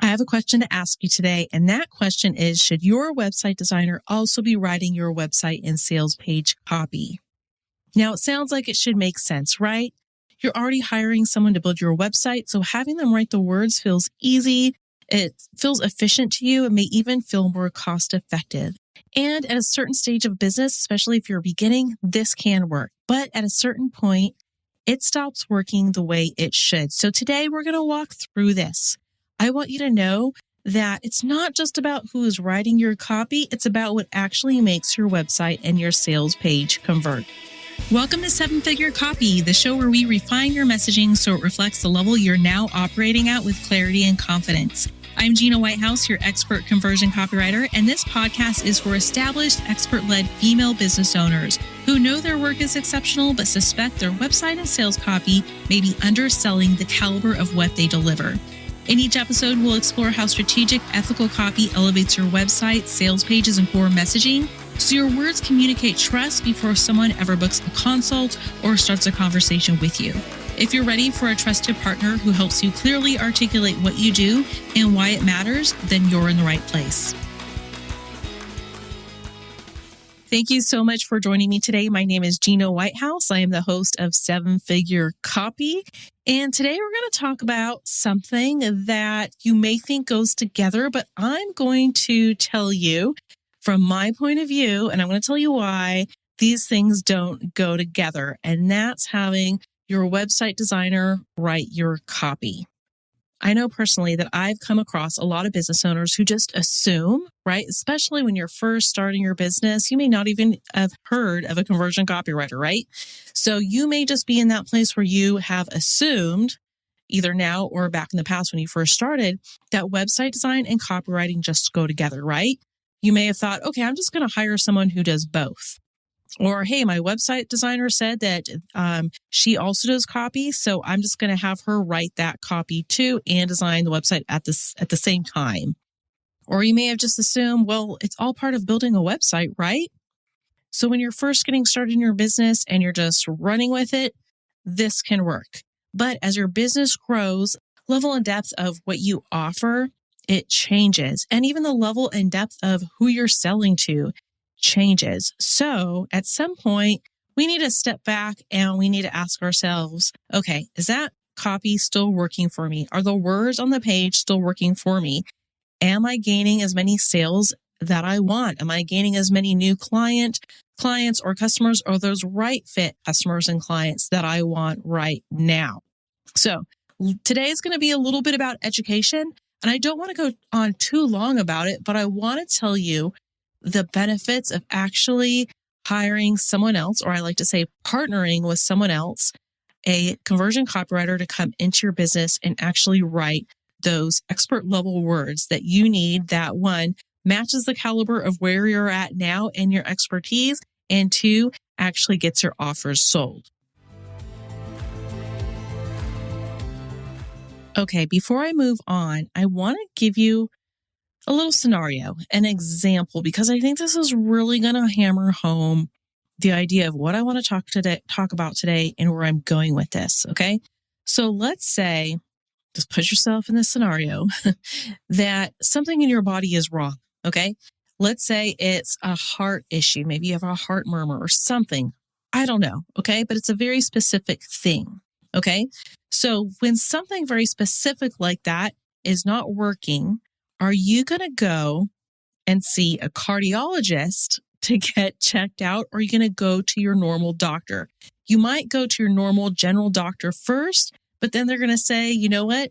I have a question to ask you today, and that question is, should your website designer also be writing your website and sales page copy? Now, it sounds like it should make sense, right? You're already hiring someone to build your website, so having them write the words feels easy, it feels efficient to you, and may even feel more cost effective. And at a certain stage of business, especially if you're beginning, this can work. But at a certain point, it stops working the way it should. So today we're going to walk through this. I want you to know that it's not just about who is writing your copy, it's about what actually makes your website and your sales page convert. Welcome to Seven Figure Copy, the show where we refine your messaging so it reflects the level you're now operating at with clarity and confidence. I'm Gina Whitehouse, your expert conversion copywriter, and this podcast is for established, expert-led female business owners who know their work is exceptional but suspect their website and sales copy may be underselling the caliber of what they deliver. In each episode, we'll explore how strategic, ethical copy elevates your website, sales pages, and core messaging so your words communicate trust before someone ever books a consult or starts a conversation with you. If you're ready for a trusted partner who helps you clearly articulate what you do and why it matters, then you're in the right place. Thank you so much for joining me today. My name is Gina Whitehouse. I am the host of Seven Figure Copy. And today we're going to talk about something that you may think goes together, but I'm going to tell you from my point of view, and I'm going to tell you why these things don't go together. And that's having your website designer write your copy. I know personally that I've come across a lot of business owners who just assume, right? Especially when you're first starting your business, you may not even have heard of a conversion copywriter, right? So you may just be in that place where you have assumed, either now or back in the past when you first started, that website design and copywriting just go together, right? You may have thought, okay, I'm just going to hire someone who does both. Or, hey, my website designer said that she also does copy, so I'm just going to have her write that copy too and design the website at the same time. Or you may have just assumed, well, it's all part of building a website, right? So when you're first getting started in your business and you're just running with it, this can work. But as your business grows, level and depth of what you offer, it changes. And even the level and depth of who you're selling to changes. So at some point, we need to step back and we need to ask ourselves, okay, is that copy still working for me? Are the words on the page still working for me? Am I gaining as many sales that I want? Am I gaining as many new clients or customers, or those right fit customers and clients that I want right now? So today is going to be a little bit about education, and I don't want to go on too long about it, but I want to tell you the benefits of actually hiring someone else, or I like to say partnering with someone else, a conversion copywriter, to come into your business and actually write those expert level words that you need that, one, matches the caliber of where you're at now and your expertise, and two, actually gets your offers sold. Okay, before I move on, I want to give you a little scenario, an example, because I think this is really going to hammer home the idea of what I want to talk about today and where I'm going with this. Okay. So let's say, just put yourself in this scenario that something in your body is wrong. Okay. Let's say it's a heart issue. Maybe you have a heart murmur or something. I don't know. Okay. But it's a very specific thing. Okay. So when something very specific like that is not working, are you going to go and see a cardiologist to get checked out, or are you going to go to your normal doctor? You might go to your normal general doctor first, but then they're going to say, you know what?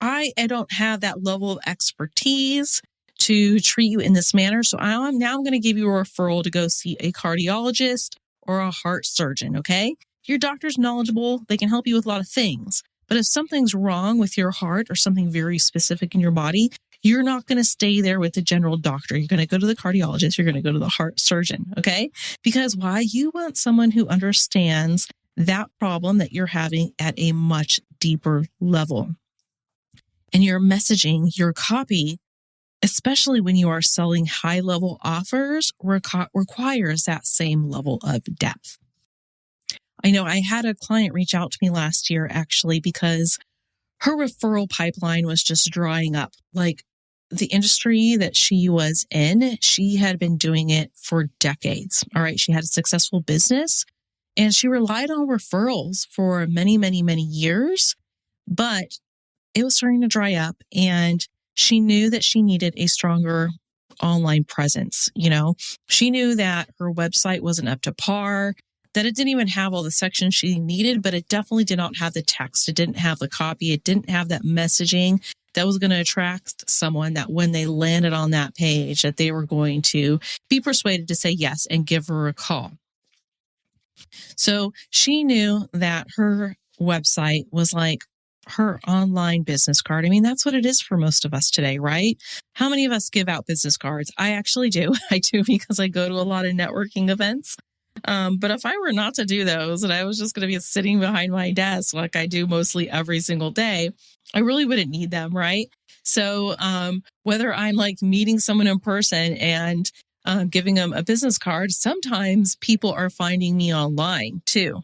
I don't have that level of expertise to treat you in this manner. So I'm going to give you a referral to go see a cardiologist or a heart surgeon. Okay. Your doctor's knowledgeable. They can help you with a lot of things. But if something's wrong with your heart or something very specific in your body, you're not going to stay there with the general doctor. You're going to go to the cardiologist. You're going to go to the heart surgeon. Okay. Because why? You want someone who understands that problem that you're having at a much deeper level. And your messaging, your copy, especially when you are selling high level offers, requires that same level of depth. I know I had a client reach out to me last year, actually, because her referral pipeline was just drying up. Like the industry that she was in, she had been doing it for decades. All right. She had a successful business and she relied on referrals for many, many, many years, but it was starting to dry up and she knew that she needed a stronger online presence. She knew that her website wasn't up to par, that it didn't even have all the sections she needed, but it definitely did not have the text. It didn't have the copy. It didn't have that messaging that was going to attract someone that when they landed on that page, that they were going to be persuaded to say yes and give her a call. So she knew that her website was like her online business card. I mean, that's what it is for most of us today, right? How many of us give out business cards? I actually do. I do because I go to a lot of networking events. But if I were not to do those and I was just going to be sitting behind my desk like I do mostly every single day, I really wouldn't need them, right? So whether I'm like meeting someone in person and giving them a business card, sometimes people are finding me online too.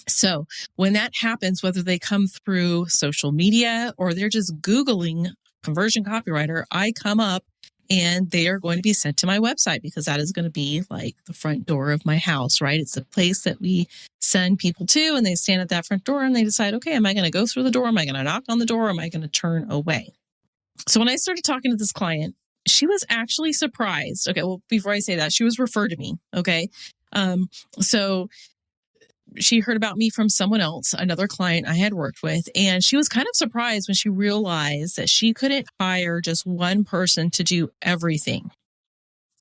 So when that happens, whether they come through social media or they're just Googling conversion copywriter, I come up and they are going to be sent to my website because that is going to be like the front door of my house, right? It's the place that we send people to and they stand at that front door and they decide, okay, am I going to go through the door? Am I going to knock on the door? Am I going to turn away? So when I started talking to this client, she was actually surprised. Okay, well, before I say that, she was referred to me. Okay. So she heard about me from someone else, another client I had worked with, and she was kind of surprised when she realized that she couldn't hire just one person to do everything.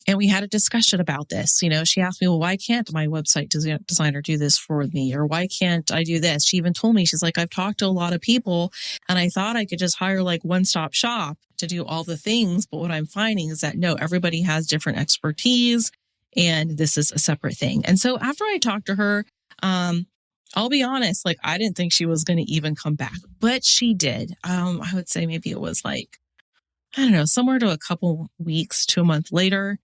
And we had a discussion about this. She asked me, well, why can't my website designer do this for me? Or why can't I do this? She even told me, she's like, I've talked to a lot of people and I thought I could just hire like one-stop shop to do all the things. But what I'm finding is that no, everybody has different expertise and this is a separate thing. And so after I talked to her, I'll be honest, like I didn't think she was going to even come back, but she did. I would say maybe it was like, I don't know, somewhere to a couple weeks to a month later.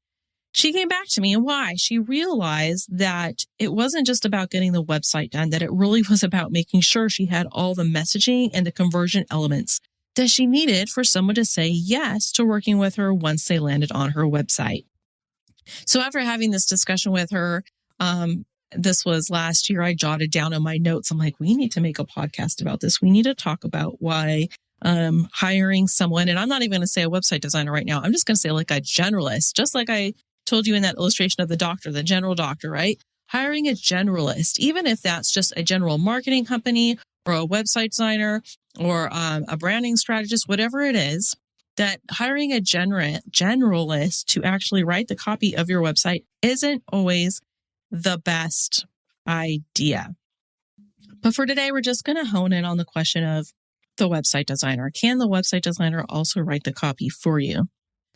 She came back to me. And why? She realized that it wasn't just about getting the website done, that it really was about making sure she had all the messaging and the conversion elements that she needed for someone to say yes to working with her once they landed on her website. So after having this discussion with her, this was last year, I jotted down in my notes. I'm like, we need to make a podcast about this. We need to talk about why hiring someone, and I'm not even going to say a website designer right now. I'm just going to say like a generalist, just like I told you in that illustration of the doctor, the general doctor, right? Hiring a generalist, even if that's just a general marketing company or a website designer or a branding strategist, whatever it is, that hiring a generalist to actually write the copy of your website isn't always the best idea. But for today, we're just going to hone in on the question of the website designer. Can the website designer also write the copy for you?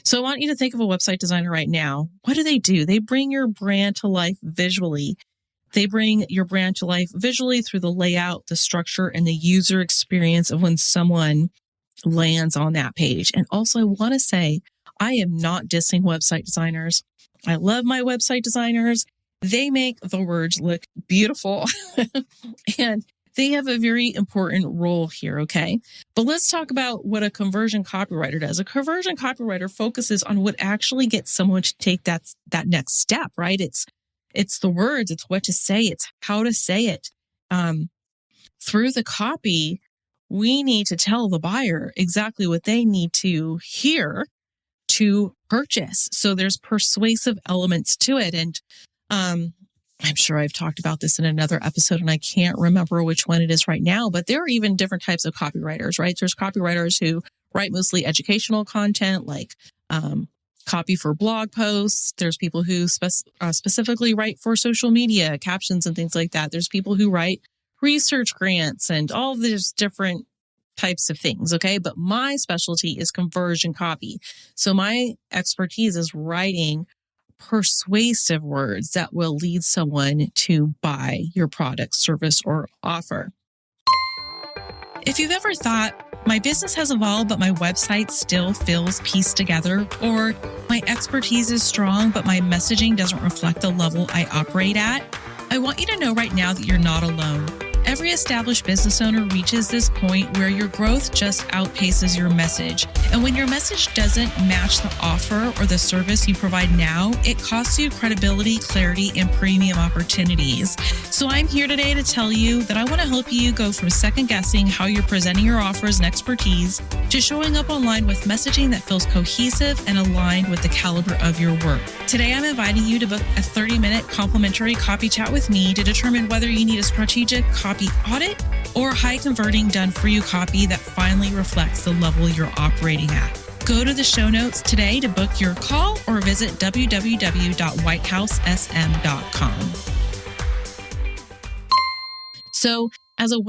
So I want you to think of a website designer right now. What do? They bring your brand to life visually. They bring your brand to life visually through the layout, the structure, and the user experience of when someone lands on that page. And also, I want to say, I am not dissing website designers. I love my website designers. They make the words look beautiful and they have a very important role here, okay? But let's talk about what a conversion copywriter does. A conversion copywriter focuses on what actually gets someone to take that next step, right? It's the words, it's what to say, it's how to say it. Through the copy, we need to tell the buyer exactly what they need to hear to purchase. So there's persuasive elements to it. And I'm sure I've talked about this in another episode and I can't remember which one it is right now, but there are even different types of copywriters, right? There's copywriters who write mostly educational content, like copy for blog posts. There's people who specifically write for social media, captions and things like that. There's people who write research grants and all these different types of things, okay? But my specialty is conversion copy. So my expertise is writing persuasive words that will lead someone to buy your product, service, or offer. If you've ever thought, my business has evolved, but my website still feels pieced together, or my expertise is strong, but my messaging doesn't reflect the level I operate at, I want you to know right now that you're not alone. Every established business owner reaches this point where your growth just outpaces your message. And when your message doesn't match the offer or the service you provide now, it costs you credibility, clarity, and premium opportunities. So I'm here today to tell you that I want to help you go from second guessing how you're presenting your offers and expertise to showing up online with messaging that feels cohesive and aligned with the caliber of your work. Today, I'm inviting you to book a 30-minute complimentary copy chat with me to determine whether you need a strategic copy audit or high-converting done-for-you copy that finally reflects the level you're operating at. Go to the show notes today to book your call or visit www.whitehousesm.com. So as a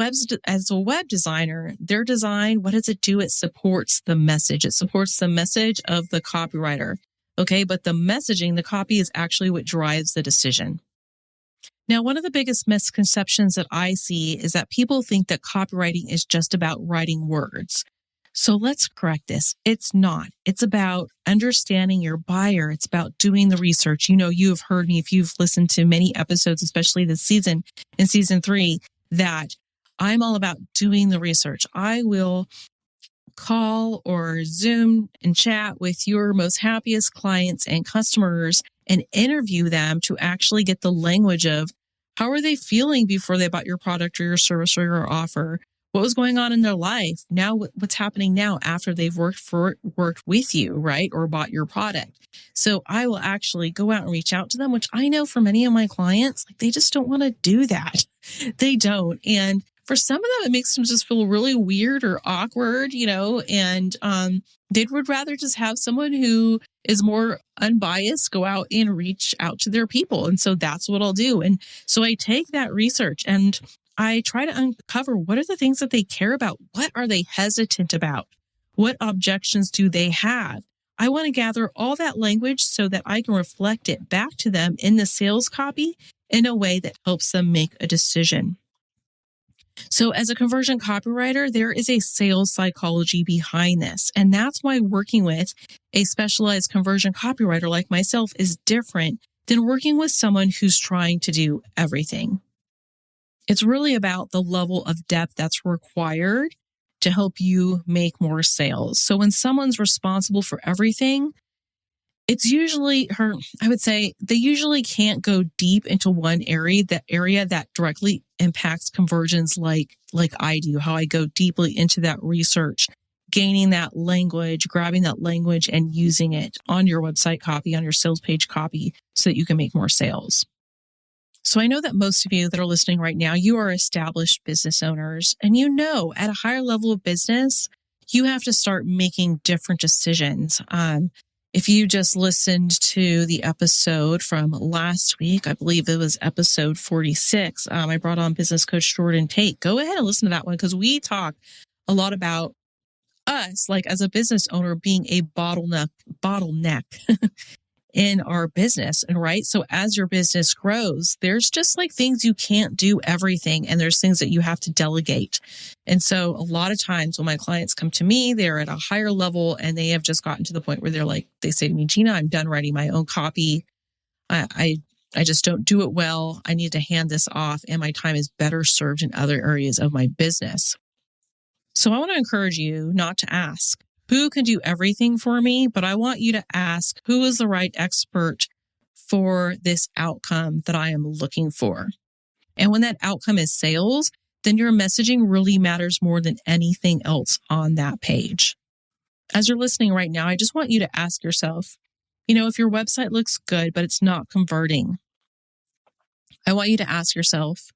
web designer, their design, what does it do? It supports the message. It supports the message of the copywriter. Okay, but the messaging, the copy is actually what drives the decision. Now, one of the biggest misconceptions that I see is that people think that copywriting is just about writing words. So let's correct this. It's not. It's about understanding your buyer. It's about doing the research. You know, you have heard me if you've listened to many episodes, especially this season, in season 3, that I'm all about doing the research. I will call or Zoom and chat with your most happiest clients and customers and interview them to actually get the language of how are they feeling before they bought your product or your service or your offer? What was going on in their life? Now, what's happening now after they've worked with you, right? Or bought your product. So I will actually go out and reach out to them, which I know for many of my clients, like they just don't want to do that. They don't. And for some of them, it makes them just feel really weird or awkward, you know, and they would rather just have someone who is more unbiased go out and reach out to their people. And so that's what I'll do. And so I take that research and I try to uncover what are the things that they care about? What are they hesitant about? What objections do they have? I want to gather all that language so that I can reflect it back to them in the sales copy in a way that helps them make a decision. So as a conversion copywriter, there is a sales psychology behind this. And that's why working with a specialized conversion copywriter like myself is different than working with someone who's trying to do everything. It's really about the level of depth that's required to help you make more sales. So when someone's responsible for everything, it's usually I would say they usually can't go deep into one area that directly impacts conversions like I do, how I go deeply into that research, gaining that language, grabbing that language and using it on your website copy, on your sales page copy so that you can make more sales. So I know that most of you that are listening right now, you are established business owners, and you know at a higher level of business, you have to start making different decisions. If you just listened to the episode from last week, I believe it was episode 46, I brought on business coach Jordan Tate. Go ahead and listen to that one because we talk a lot about us, like as a business owner, being a bottleneck in our business. And right. So as your business grows, there's just like things you can't do everything. And there's things that you have to delegate. And so a lot of times when my clients come to me, they're at a higher level and they have just gotten to the point where they say to me, Gina, I'm done writing my own copy. I just don't do it well. I need to hand this off and my time is better served in other areas of my business. So I want to encourage you not to ask who can do everything for me, but I want you to ask who is the right expert for this outcome that I am looking for. And when that outcome is sales, then your messaging really matters more than anything else on that page. As you're listening right now, I just want you to ask yourself, if your website looks good, but it's not converting, I want you to ask yourself,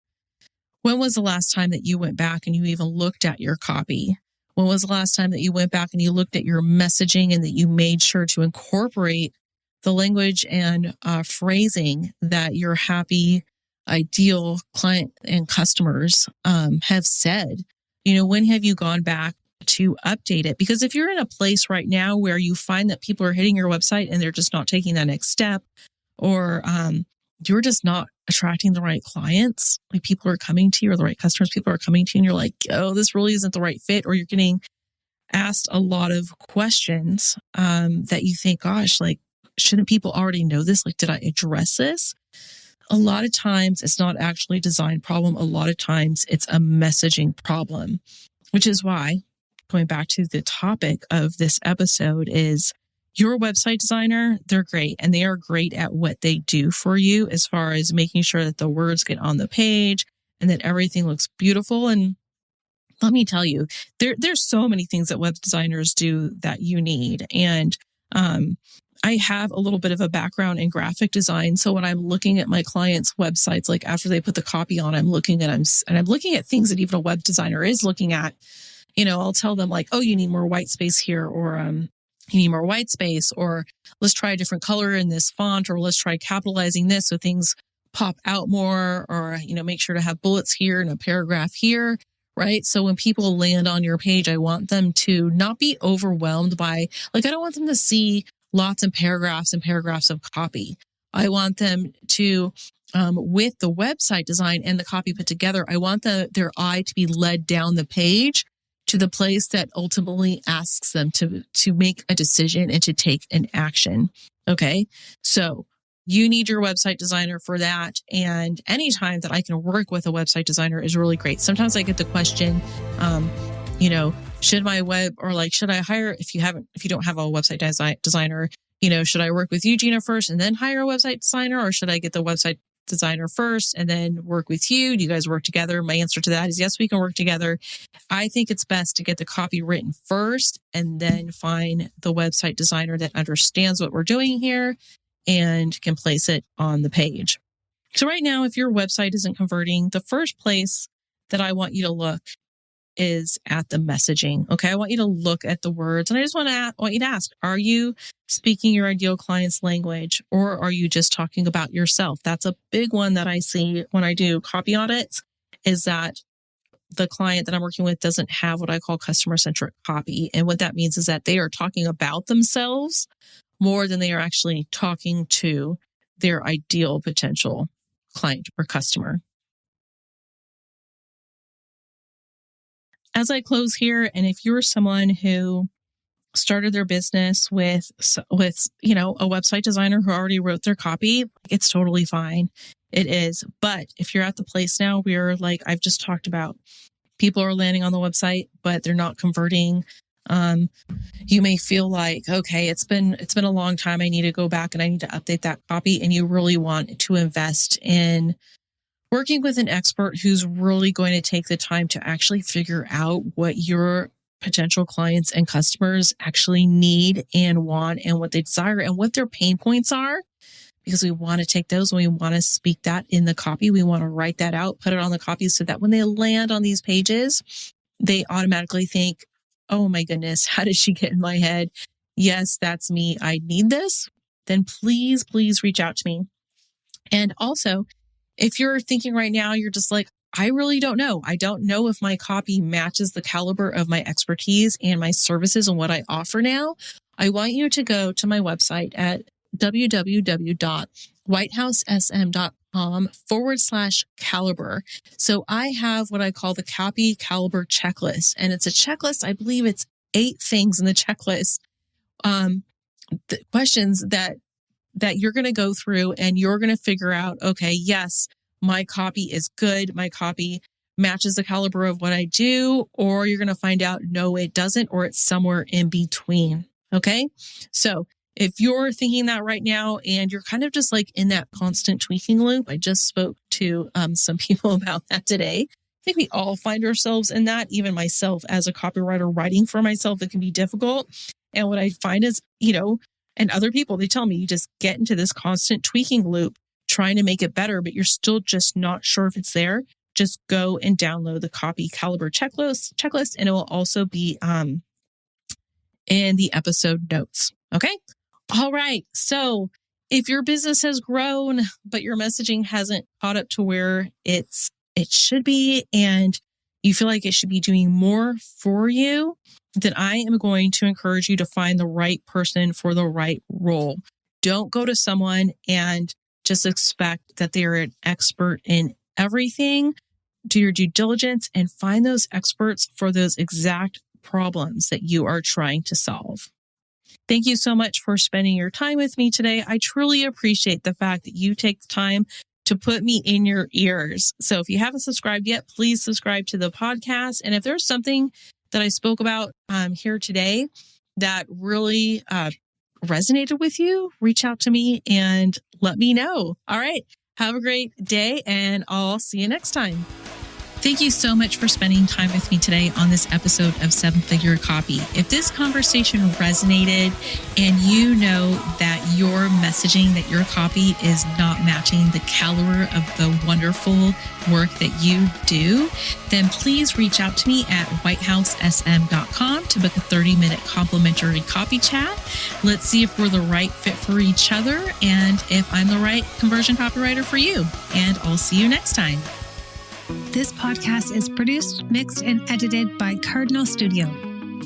when was the last time that you went back and you even looked at your copy? When was the last time that you went back and you looked at your messaging and that you made sure to incorporate the language and phrasing that your happy, ideal client and customers have said? When have you gone back to update it? Because if you're in a place right now where you find that people are hitting your website and they're just not taking that next step, or you're just not attracting the right clients, like people are coming to you, or the right customers, people are coming to you and you're like, oh, this really isn't the right fit, or you're getting asked a lot of questions that you think, gosh, like, shouldn't people already know this? Like, did I address this? A lot of times it's not actually a design problem. A lot of times it's a messaging problem, which is why, going back to the topic of this episode, is your website designer. They're great, and they are great at what they do for you as far as making sure that the words get on the page and that everything looks beautiful. And let me tell you, there's so many things that web designers do that you need. And I have a little bit of a background in graphic design. So when I'm looking at my clients' websites, like after they put the copy on, I'm looking at things that even a web designer is looking at. I'll tell them like, oh, you need more white space here, or you need more white space, or let's try a different color in this font, or let's try capitalizing this so things pop out more, or, make sure to have bullets here and a paragraph here. Right. So when people land on your page, I want them to not be overwhelmed by, I don't want them to see lots of paragraphs and paragraphs of copy. I want them to, with the website design and the copy put together, I want their eye to be led down the page to the place that ultimately asks them to make a decision and to take an action. Okay. So you need your website designer for that. And anytime that I can work with a website designer is really great. Sometimes I get the question, should my should I hire, if you don't have a website designer, should I work with you, Gina, first and then hire a website designer? Or should I get the website designer first and then work with you? Do you guys work together? My answer to that is yes, we can work together. I think it's best to get the copy written first and then find the website designer that understands what we're doing here and can place it on the page. So right now, if your website isn't converting, the first place that I want you to look is at the messaging. Okay. I want you to look at the words, and I just want you to ask, are you speaking your ideal client's language, or are you just talking about yourself? That's a big one that I see when I do copy audits, is that the client that I'm working with doesn't have what I call customer-centric copy. And what that means is that they are talking about themselves more than they are actually talking to their ideal potential client or customer. As I close here, and if you're someone who started their business with a website designer who already wrote their copy, it's totally fine. It is. But if you're at the place now where, like I've just talked about, people are landing on the website, but they're not converting. You may feel like, okay, it's been a long time. I need to go back and I need to update that copy. And you really want to invest in working with an expert who's really going to take the time to actually figure out what your potential clients and customers actually need and want, and what they desire and what their pain points are. Because we want to take those and we want to speak that in the copy. We want to write that out, put it on the copy so that when they land on these pages, they automatically think, oh my goodness, how did she get in my head? Yes, that's me. I need this. Then please reach out to me. And also, if you're thinking right now, you're just like, I really don't know. I don't know if my copy matches the caliber of my expertise and my services and what I offer now. I want you to go to my website at www.whitehousesm.com/caliber. So I have what I call the copy caliber checklist. And it's a checklist. I believe it's 8 things in the checklist. The questions that you're going to go through, and you're going to figure out, okay, yes, my copy is good. My copy matches the caliber of what I do, or you're going to find out, no, it doesn't, or it's somewhere in between. Okay. So if you're thinking that right now and you're kind of just like in that constant tweaking loop, I just spoke to some people about that today. I think we all find ourselves in that, even myself as a copywriter writing for myself, it can be difficult. And what I find is, and other people, they tell me you just get into this constant tweaking loop, trying to make it better, but you're still just not sure if it's there. Just go and download the copy caliber checklist, and it will also be in the episode notes. Okay. All right. So if your business has grown, but your messaging hasn't caught up to where it should be, and you feel like it should be doing more for you, then I am going to encourage you to find the right person for the right role. Don't go to someone and just expect that they're an expert in everything. Do your due diligence and find those experts for those exact problems that you are trying to solve. Thank you so much for spending your time with me today. I truly appreciate the fact that you take the time to put me in your ears. So if you haven't subscribed yet, please subscribe to the podcast. And if there's something that I spoke about here today that really resonated with you, reach out to me and let me know. All right. Have a great day, and I'll see you next time. Thank you so much for spending time with me today on this episode of Seven Figure Copy. If this conversation resonated and you know that your messaging, that your copy is not matching the caliber of the wonderful work that you do, then please reach out to me at whitehousesm.com to book a 30-minute complimentary copy chat. Let's see if we're the right fit for each other and if I'm the right conversion copywriter for you. And I'll see you next time. This podcast is produced, mixed, and edited by Cardinal Studio.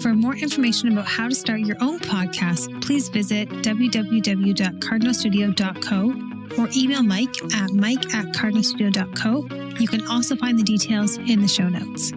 For more information about how to start your own podcast, please visit www.cardinalstudio.co or email Mike at cardinalstudio.co. You can also find the details in the show notes.